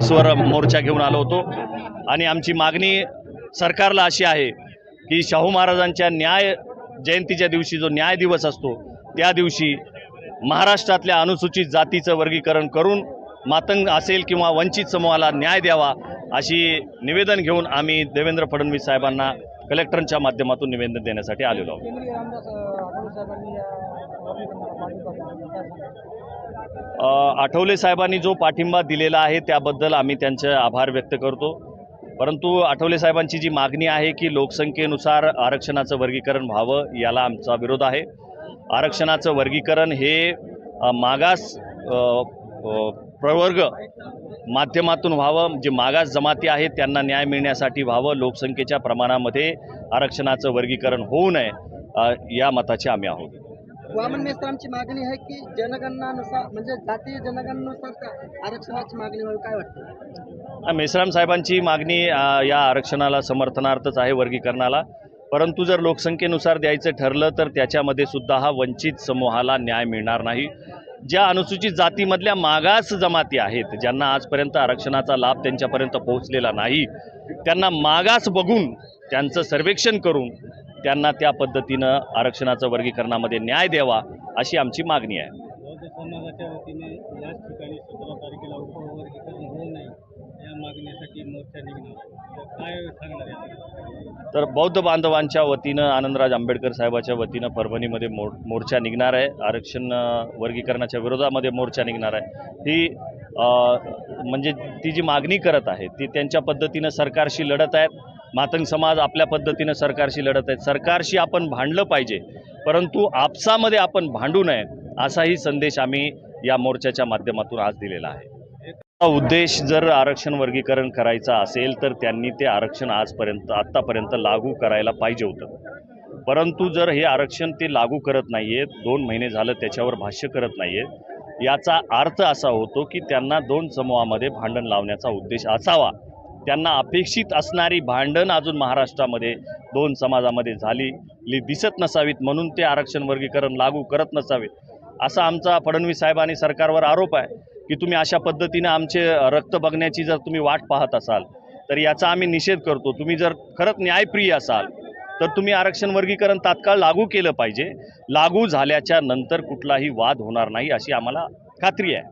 स्वर मोर्चा घेऊन आलो होतो आणि आमची मागणी सरकारला अशी आहे की शाहू महाराजांच्या न्याय जयंतीच्या दिवशी जो न्याय दिवस असतो त्या दिवशी महाराष्ट्रातल्या अनुसूचित जातीचं वर्गीकरण करून मातंग असेल किंवा वंचित समूहाला न्याय द्यावा अशी निवेदन घेऊन आम्ही देवेंद्र फडणवीस साहेबांना कलेक्टरच्या माध्यमातून निवेदन देण्यासाठी आलेलो आहोत। आठवले साहेबांनी जो पाठिंबा दिलेला आहे त्याबद्दल आम्ही त्यांचे आभार व्यक्त करतो, परंतु आठवले साहेबांची जी मागणी आहे की लोकसंख्येनुसार आरक्षणाचं वर्गीकरण व्हावं याला आमचा विरोध आहे। आरक्षणाचं वर्गीकरण हे मागास प्रवर्ग माध्यमातून व्हावं, जे मागास जमाती आहेत त्यांना न्याय मिळण्यासाठी व्हावं, लोकसंख्येच्या प्रमाणामध्ये आरक्षणाचं वर्गीकरण होऊ नये या मताचे आम्ही आहोत। वामन मेश्रामची मागणी आहे की जनगणनानुसार म्हणजे जातीय जनगणनेनुसार आरक्षणाची मागणी व्हावी, काय वाटतं? मेश्राम साहेबांची मागणी या आरक्षणाला समर्थनार्थच आहे, वर्गीकरणाला, परंतु जर लोकसंख्येनुसार द्यायचं ठरलं तर त्याच्यामध्ये सुद्धा हा वंचित समूहाला न्याय मिळणार नाही। ज्या अनुसूचित जातीमधल्या मागास जमाती आहेत ज्यांना आजपर्यंत आरक्षणाचा लाभ त्यांच्यापर्यंत पोहोचलेला नाही, त्यांना मागास बघून त्यांचं सर्वेक्षण करून त्यांना त्या पद्धतीनं आरक्षणाचं वर्गीकरणामध्ये न्याय द्यावा अशी आमची मागणी आहे। बौद्ध समाजाच्या वतीने याच ठिकाणी 17 तारखेला उपवर्गीकरण होऊ नये या मागणीसाठी मोर्चा निघणार, तर काय सांगणार आहे? तर बौद्ध बांधवांच्या वतीनं आनंदराज आंबेडकर साहेबाच्या वतीनं परभणीमध्ये मोर्चा निघणार आहे, आरक्षण वर्गीकरणाच्या विरोधामध्ये मोर्चा निघणार आहे। ही म्हणजे ती जी मागणी करत आहे ती त्यांच्या पद्धतीनं सरकारशी लढत आहेत, मातंग समाज आपल्या पद्धतीनं सरकारशी लढत आहेत। सरकारशी आपण भांडलं पाहिजे, परंतु आपसामध्ये आपण भांडू नये असाही संदेश आम्ही या मोर्चाच्या माध्यमातून आज दिलेला आहे। उद्देश जर आरक्षण वर्गीकरण करायचा असेल तर त्यांनी ते आरक्षण आत्तापर्यंत लागू करायला पाहिजे होतं, परंतु जर हे आरक्षण ते लागू करत नाही आहेत, 2 महिने झालं त्याच्यावर भाष्य करत नाही आहेत, याचा अर्थ असा होतो की त्यांना 2 समूहामध्ये भांडण लावण्याचा उद्देश असावा। त्यांना अपेक्षित असणारी भांडण अजून महाराष्ट्रामध्ये 2 समाजामध्ये झालेली दिसत नसावीत, म्हणून ते आरक्षण वर्गीकरण लागू करत नसावेत असा आमचा फडणवीस साहेब आणि सरकारवर आरोप आहे की तुम्ही अशा पद्धतीने आमचे रक्त बघण्याची जर तुम्ही वाट पाहत असाल तर याचा आम्ही निषेध करतो। तुम्ही जर खरंच न्यायप्रिय असाल तर तुम्ही आरक्षण वर्गीकरण तात्काळ लागू केलं पाहिजे, लागू झाल्याच्या नंतर कुठलाही वाद होणार नाही अशी आम्हाला खात्री आहे।